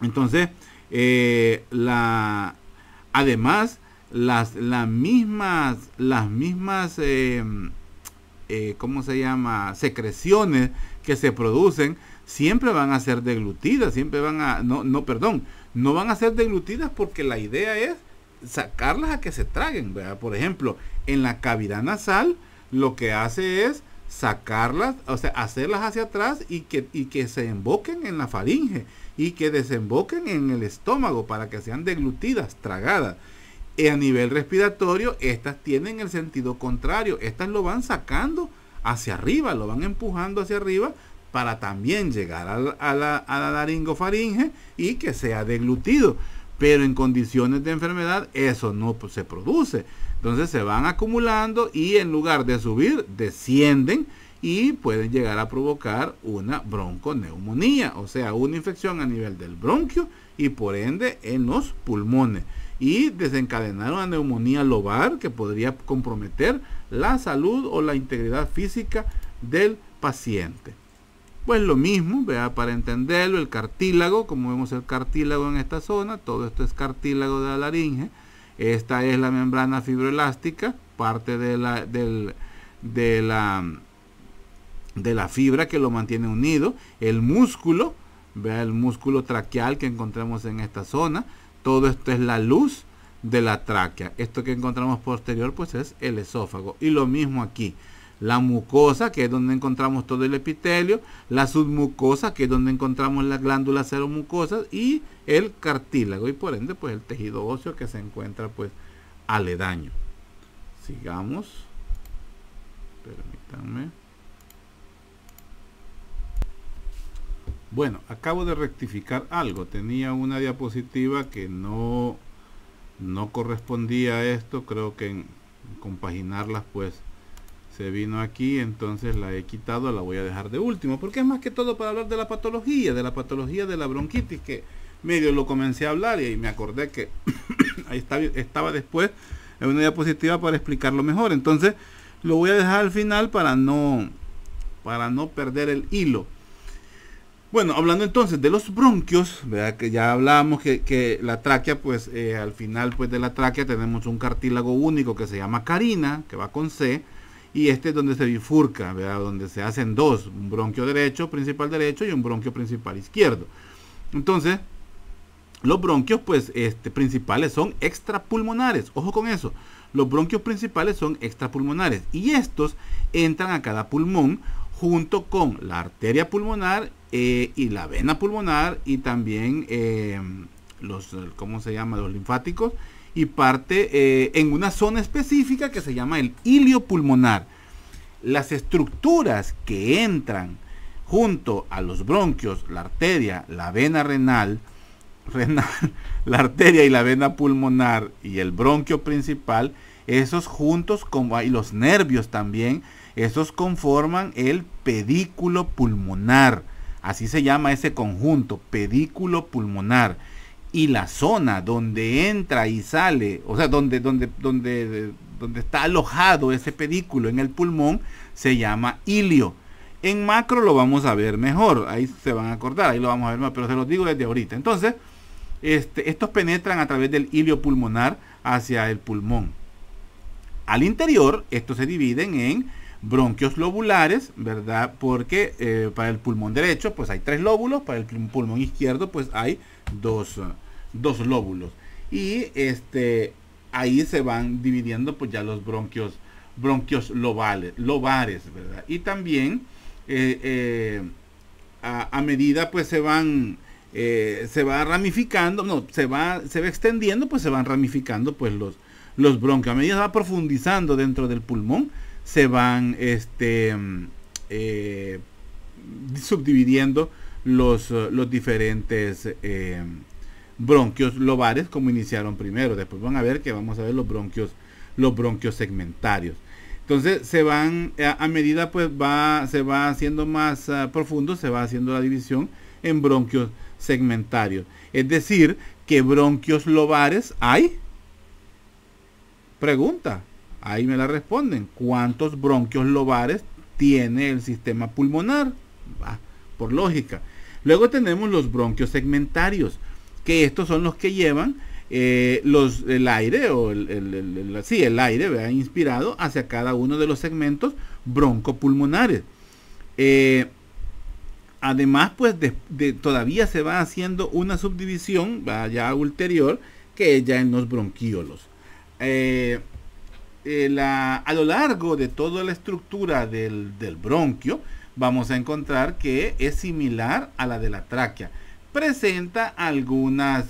Entonces, además, las mismas ¿cómo se llama? Secreciones que se producen siempre van a ser deglutidas, no van a ser deglutidas porque la idea es sacarlas a que se traguen, ¿verdad? Por ejemplo, en la cavidad nasal lo que hace es sacarlas, o sea, hacerlas hacia atrás y que se emboquen en la faringe y que desemboquen en el estómago para que sean deglutidas, tragadas. A nivel respiratorio, estas tienen el sentido contrario, estas lo van sacando hacia arriba, lo van empujando hacia arriba para también llegar a la laringofaringe y que sea deglutido. Pero en condiciones de enfermedad eso no se produce. Entonces se van acumulando y en lugar de subir, descienden y pueden llegar a provocar una bronconeumonía, o sea, una infección a nivel del bronquio y por ende en los pulmones. Y desencadenar una neumonía lobar que podría comprometer la salud o la integridad física del paciente. Pues lo mismo, vea, para entenderlo, el cartílago, como vemos el cartílago en esta zona, todo esto es cartílago de la laringe. Esta es la membrana fibroelástica, parte de la fibra que lo mantiene unido. El músculo, vea el músculo traqueal que encontramos en esta zona. Todo esto es la luz de la tráquea. Esto que encontramos posterior pues es el esófago. Y lo mismo aquí. La mucosa, que es donde encontramos todo el epitelio, la submucosa, que es donde encontramos las glándulas seromucosas, y el cartílago, y por ende, pues el tejido óseo que se encuentra, pues, aledaño. Sigamos. Permítanme. Bueno, acabo de rectificar algo. Tenía una diapositiva que no correspondía a esto. Creo que en compaginarlas, pues, se vino aquí, entonces la he quitado, la voy a dejar de último, porque es más que todo para hablar de la patología de la bronquitis, que medio lo comencé a hablar y me acordé que ahí estaba después en una diapositiva para explicarlo mejor. Entonces lo voy a dejar al final para no perder el hilo. Bueno, hablando entonces de los bronquios, ¿verdad? Que ya hablábamos que la tráquea, pues al final pues de la tráquea tenemos un cartílago único que se llama carina, que va con C. Y este es donde se bifurca, ¿verdad? Donde se hacen dos, un bronquio derecho, principal derecho y un bronquio principal izquierdo. Entonces, los bronquios pues principales son extrapulmonares. Ojo con eso. Los bronquios principales son extrapulmonares y estos entran a cada pulmón junto con la arteria pulmonar y la vena pulmonar y también los linfáticos. Y parte en una zona específica que se llama el ilio pulmonar. Las estructuras que entran junto a los bronquios, la arteria, la vena renal, renal, la arteria y la vena pulmonar y el bronquio principal, esos juntos, y los nervios también, esos conforman el pedículo pulmonar. Así se llama ese conjunto, pedículo pulmonar. Y la zona donde entra y sale, o sea, donde está alojado ese pedículo en el pulmón, se llama ilio. En macro lo vamos a ver mejor, ahí se van a acordar, ahí lo vamos a ver más, pero se los digo desde ahorita. Entonces, estos penetran a través del ilio pulmonar hacia el pulmón. Al interior, estos se dividen en bronquios lobulares, ¿verdad? Porque para el pulmón derecho, pues hay 3 lóbulos, para el pulmón izquierdo, pues hay dos lóbulos. Y ahí se van dividiendo, pues ya los bronquios lobares, ¿verdad? Y también a medida, pues se va ramificando, no, se va extendiendo, pues se van ramificando, pues los bronquios. A medida que va profundizando dentro del pulmón, se van subdividiendo los diferentes bronquios lobares, como iniciaron primero. Después van a ver que vamos a ver los bronquios segmentarios. Entonces se van, a medida pues se va haciendo más profundo, se va haciendo la división en bronquios segmentarios. Es decir, que bronquios lobares hay. Pregunta, ahí me la responden. ¿Cuántos bronquios lobares tiene el sistema pulmonar? Por lógica. Luego tenemos los bronquios segmentarios, que estos son los que llevan el aire, o el aire, ¿verdad?, inspirado hacia cada uno de los segmentos broncopulmonares. Además, pues todavía se va haciendo una subdivisión ya ulterior, que es ya en los bronquíolos. A lo largo de toda la estructura del bronquio, vamos a encontrar que es similar a la de la tráquea. Presenta algunas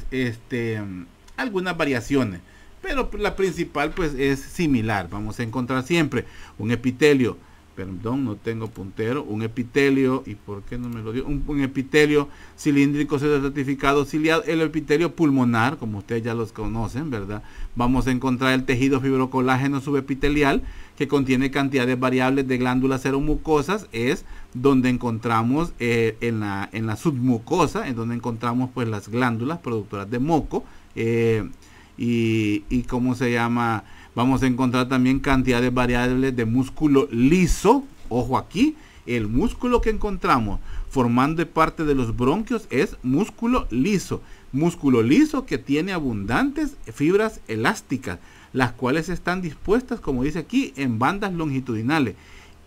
variaciones, pero la principal pues es similar. Vamos a encontrar siempre un epitelio, perdón, no tengo puntero, un epitelio, ¿y por qué no me lo dio? Un epitelio cilíndrico estratificado ciliado, el epitelio pulmonar, como ustedes ya los conocen, ¿verdad? Vamos a encontrar el tejido fibrocolágeno subepitelial, que contiene cantidades variables de glándulas seromucosas. Es donde encontramos en la submucosa, en donde encontramos pues las glándulas productoras de moco, y ¿cómo se llama? Vamos a encontrar también cantidades variables de músculo liso. Ojo aquí, el músculo que encontramos formando parte de los bronquios es músculo liso. Músculo liso que tiene abundantes fibras elásticas, las cuales están dispuestas, como dice aquí, en bandas longitudinales.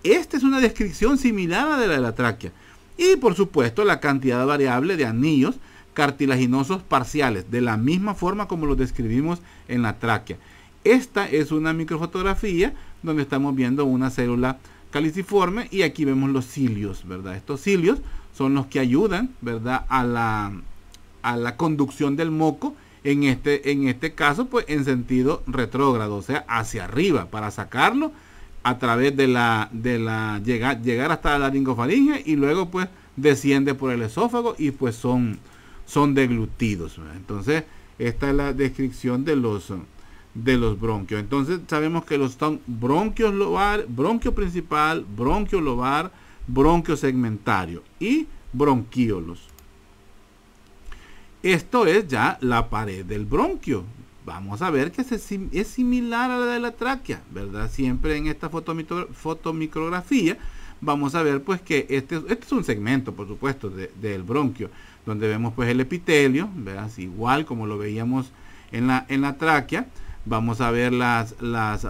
Esta es una descripción similar a la de la tráquea. Y por supuesto la cantidad variable de anillos cartilaginosos parciales, de la misma forma como lo describimos en la tráquea. Esta es una microfotografía donde estamos viendo una célula caliciforme, y aquí vemos los cilios, ¿verdad? Estos cilios son los que ayudan, ¿verdad?, a la conducción del moco, en este caso pues en sentido retrógrado, o sea, hacia arriba, para sacarlo a través de llegar hasta la laringofaringe, y luego pues desciende por el esófago, y pues son deglutidos, ¿verdad? Entonces esta es la descripción de los bronquios. Entonces sabemos que son bronquios lobar, bronquio principal, bronquio lobar, bronquio segmentario y bronquíolos. Esto es ya la pared del bronquio. Vamos a ver que es similar a la de la tráquea, ¿verdad? Siempre en esta fotomicrografía vamos a ver pues que este es un segmento, por supuesto, del bronquio, donde vemos pues el epitelio, ¿verdad? Igual como lo veíamos en la tráquea. Vamos a ver las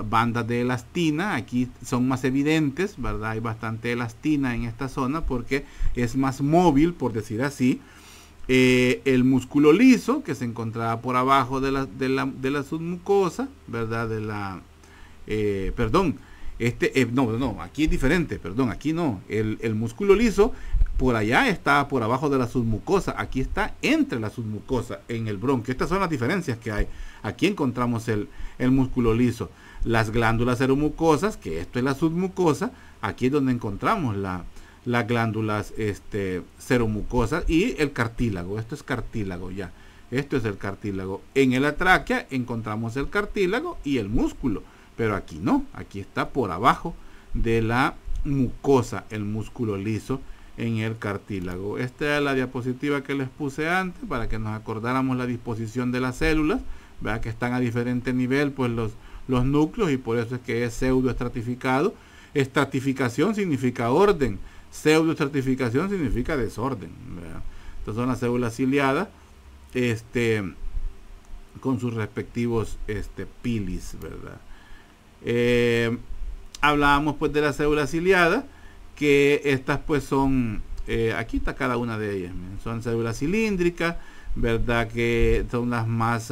bandas de elastina. Aquí son más evidentes, ¿verdad? Hay bastante elastina en esta zona porque es más móvil, por decir así. El músculo liso, que se encontraba por abajo de la submucosa, ¿verdad? Aquí es diferente, perdón, aquí no. El músculo liso por allá está por abajo de la submucosa, aquí está entre la submucosa en el bronquio. Estas son las diferencias que hay. Aquí encontramos el músculo liso. Las glándulas seromucosas, que esto es la submucosa, aquí es donde encontramos las glándulas seromucosas, y el cartílago. Esto es cartílago ya. Esto es el cartílago. En la tráquea encontramos el cartílago y el músculo, pero aquí no, aquí está por abajo de la mucosa, el músculo liso en el cartílago. Esta es la diapositiva que les puse antes para que nos acordáramos la disposición de las células. Vean que están a diferente nivel pues los núcleos, y por eso es que es pseudoestratificado. Estratificación significa orden, pseudoestratificación significa desorden, ¿verdad? Entonces son las células ciliadas con sus respectivos pilis, ¿verdad? Hablábamos pues de las células ciliadas, que estas pues son, aquí está cada una de ellas, ¿verdad? Son células cilíndricas, ¿verdad? Que son las más,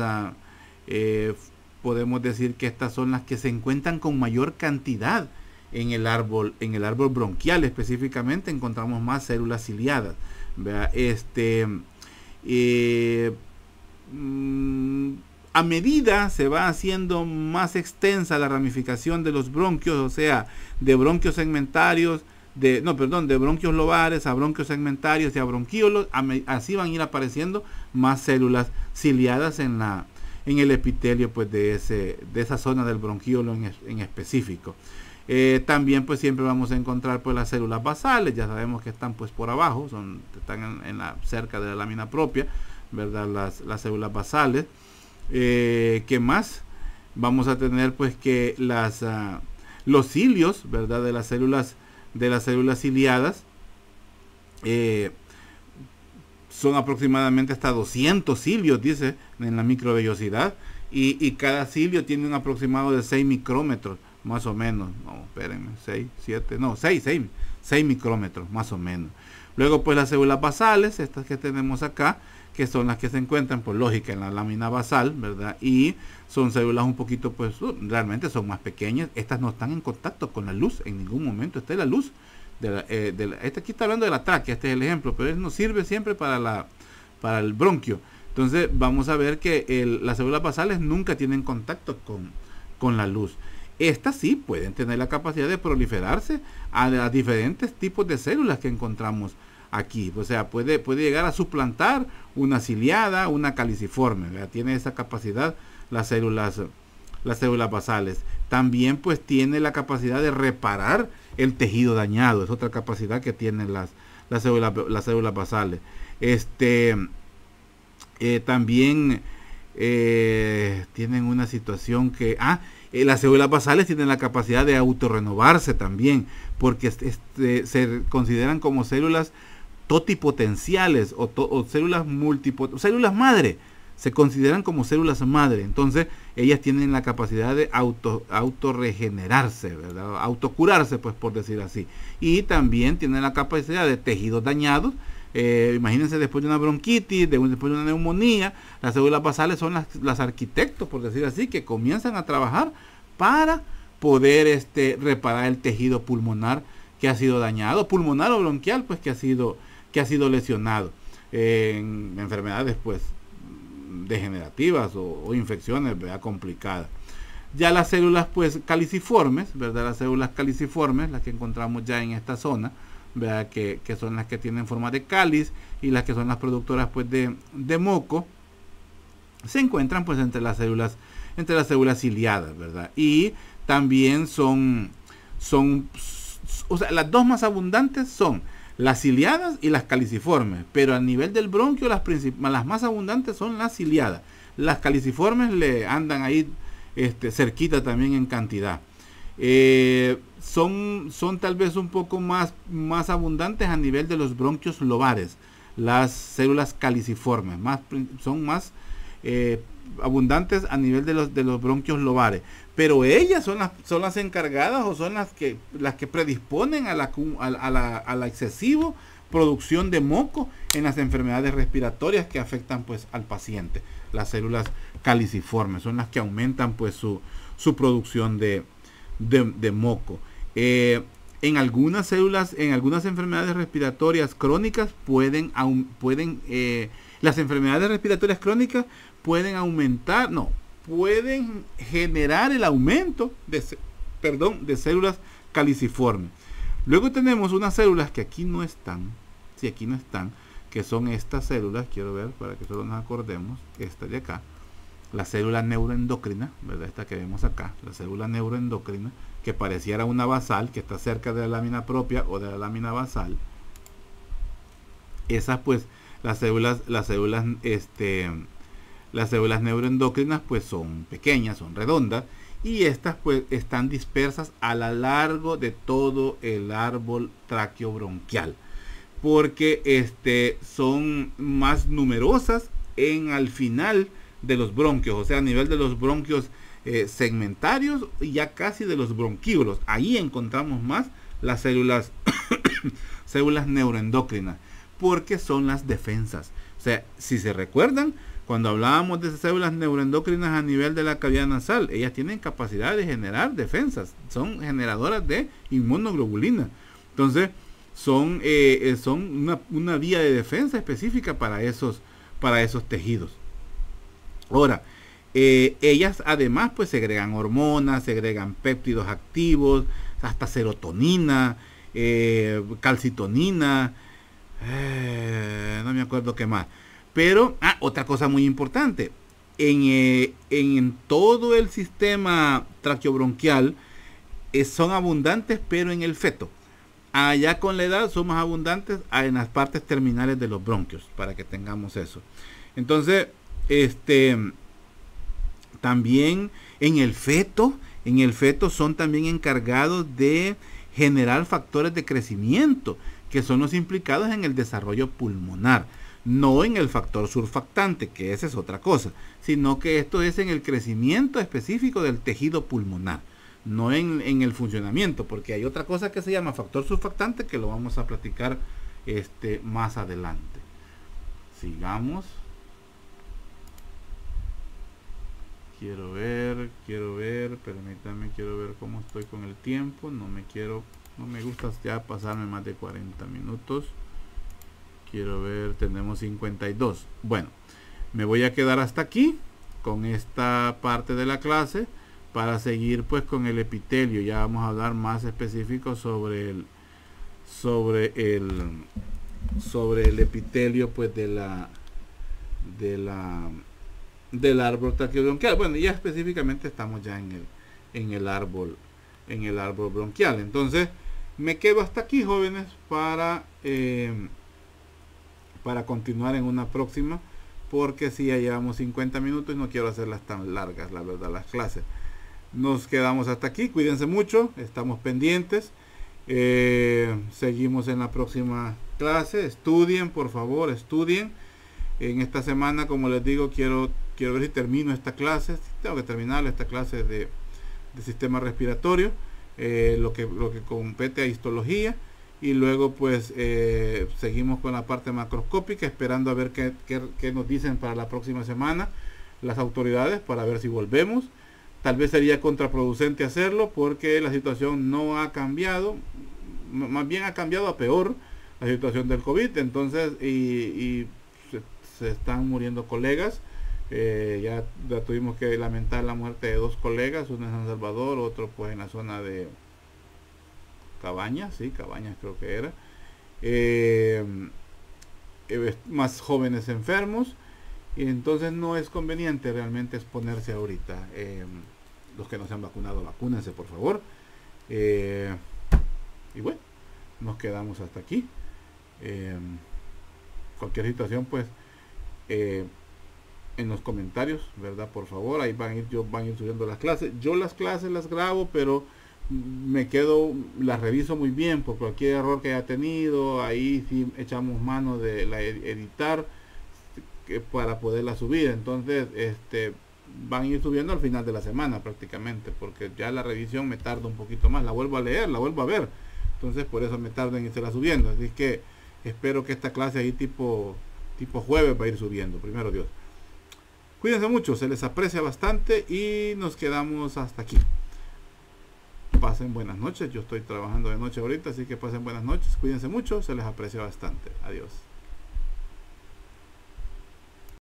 podemos decir que estas son las que se encuentran con mayor cantidad en el árbol bronquial. Específicamente encontramos más células ciliadas, ¿verdad? A medida se va haciendo más extensa la ramificación de los bronquios, o sea, de bronquios segmentarios, de bronquios lobares a bronquios segmentarios y a bronquiolos, así van a ir apareciendo más células ciliadas en el epitelio pues de esa zona del bronquiolo en específico. También pues siempre vamos a encontrar pues las células basales, ya sabemos que están pues por abajo, están cerca de la lámina propia, ¿verdad? Las células basales. ¿Qué más? Vamos a tener pues que los cilios, ¿verdad? De las células ciliadas son aproximadamente hasta 200 cilios, dice, en la microvellosidad, y cada cilio tiene un aproximado de 6 micrómetros, más o menos. No, espérenme, 6 micrómetros, más o menos. Luego pues las células basales, estas que tenemos acá, que son las que se encuentran por lógica en la lámina basal, ¿verdad? Y son células un poquito, pues realmente son más pequeñas. Estas no están en contacto con la luz en ningún momento. Esta es la luz aquí está hablando de la tráquea, este es el ejemplo, pero nos sirve siempre para el bronquio. Entonces vamos a ver que las células basales nunca tienen contacto con la luz. Estas sí pueden tener la capacidad de proliferarse a diferentes tipos de células que encontramos aquí. O sea, puede llegar a suplantar una ciliada, una caliciforme, ¿verdad? Tiene esa capacidad las células basales. También pues tiene la capacidad de reparar el tejido dañado. Es otra capacidad que tienen las células basales. También tienen una situación que las células basales tienen la capacidad de autorrenovarse también, porque se consideran como células totipotenciales o células madre. Se consideran como células madre. Entonces ellas tienen la capacidad de autorregenerarse, ¿verdad? Autocurarse, pues, por decir así. Y también tienen la capacidad de tejidos dañados. Imagínense, después de una bronquitis, después de una neumonía, las células basales son las arquitectos, por decir así, que comienzan a trabajar para poder reparar el tejido pulmonar que ha sido dañado, pulmonar o bronquial, pues que ha sido lesionado en enfermedades pues degenerativas o infecciones, ¿verdad? Complicadas. Ya las células pues caliciformes, ¿verdad? Las células caliciformes, las que encontramos ya en esta zona, ¿verdad? Que son las que tienen forma de cáliz y las que son las productoras pues de moco, se encuentran pues entre las células ciliadas, ¿verdad? Y también o sea, las dos más abundantes son las ciliadas y las caliciformes, pero a nivel del bronquio las más abundantes son las ciliadas. Las caliciformes le andan ahí cerquita también en cantidad. Son tal vez un poco más abundantes a nivel de los bronquios lobares. Las células caliciformes son más abundantes a nivel de los bronquios lobares, pero ellas son las encargadas o son las que predisponen a la excesiva producción de moco en las enfermedades respiratorias que afectan pues al paciente. Las células caliciformes son las que aumentan pues su producción de moco. En algunas enfermedades respiratorias crónicas las enfermedades respiratorias crónicas pueden generar el aumento de células caliciformes. Luego tenemos unas células que aquí no están, que son estas células, quiero ver para que solo nos acordemos, esta de acá, la célula neuroendocrina, ¿verdad? Esta que vemos acá, la célula neuroendocrina, que pareciera una basal, que está cerca de la lámina propia o de la lámina basal. Esas pues, las células neuroendocrinas pues son pequeñas, son redondas, y estas pues están dispersas a lo largo de todo el árbol traqueobronquial, porque son más numerosas al final de los bronquios, o sea, a nivel de los bronquios segmentarios y ya casi de los bronquíolos. Ahí encontramos más las células células neuroendocrinas, porque son las defensas. O sea, si se recuerdan, cuando hablábamos de esas células neuroendocrinas a nivel de la cavidad nasal, ellas tienen capacidad de generar defensas, son generadoras de inmunoglobulina. Entonces, son una vía de defensa específica para esos tejidos. Ahora, ellas además pues segregan hormonas, segregan péptidos activos, hasta serotonina, calcitonina, no me acuerdo qué más. Pero, otra cosa muy importante, en todo el sistema traqueobronquial son abundantes, pero en el feto. Allá con la edad son más abundantes en las partes terminales de los bronquios, para que tengamos eso. Entonces, también en el feto son también encargados de generar factores de crecimiento, que son los implicados en el desarrollo pulmonar, no en el factor surfactante, que esa es otra cosa, sino que esto es en el crecimiento específico del tejido pulmonar, no en el funcionamiento, porque hay otra cosa que se llama factor surfactante, que lo vamos a platicar más adelante. Sigamos. Quiero ver, permítanme, quiero ver cómo estoy con el tiempo. No me gusta ya pasarme más de 40 minutos. Quiero ver, tenemos 52. Bueno, me voy a quedar hasta aquí con esta parte de la clase para seguir pues con el epitelio. Ya vamos a hablar más específico sobre el epitelio pues del árbol traqueobronquial. Bueno, ya específicamente estamos ya en el árbol bronquial. Entonces me quedo hasta aquí, jóvenes, para continuar en una próxima, porque si ya llevamos 50 minutos y no quiero hacerlas tan largas, la verdad, las clases. Nos quedamos hasta aquí, cuídense mucho, estamos pendientes, seguimos en la próxima clase. Estudien, por favor, estudien. En esta semana, como les digo, quiero ver si termino esta clase. Tengo que terminar esta clase de sistema respiratorio, lo que compete a histología, y luego pues seguimos con la parte macroscópica, esperando a ver qué nos dicen para la próxima semana las autoridades, para ver si volvemos. Tal vez sería contraproducente hacerlo, porque la situación no ha cambiado, más bien ha cambiado a peor la situación del COVID. Entonces, y se están muriendo colegas. Ya tuvimos que lamentar la muerte de 2 colegas, uno en San Salvador, otro pues en la zona de Cabañas, Cabañas creo que era, más jóvenes enfermos, y entonces no es conveniente realmente exponerse ahorita. Los que no se han vacunado, vacúnense por favor. Y bueno, nos quedamos hasta aquí. Cualquier situación pues en los comentarios, ¿verdad? Por favor, ahí van a ir subiendo las clases. Yo las clases las grabo, pero las reviso muy bien por cualquier error que haya tenido. Ahí sí echamos mano de editar para poderla subir. Entonces, van a ir subiendo al final de la semana prácticamente, porque ya la revisión me tarda un poquito más. La vuelvo a leer, la vuelvo a ver. Entonces, por eso me tardo en irla subiendo. Así que espero que esta clase ahí tipo jueves va a ir subiendo, primero Dios. Cuídense mucho, se les aprecia bastante y nos quedamos hasta aquí. Pasen buenas noches, yo estoy trabajando de noche ahorita, así que pasen buenas noches, cuídense mucho, se les aprecia bastante. Adiós.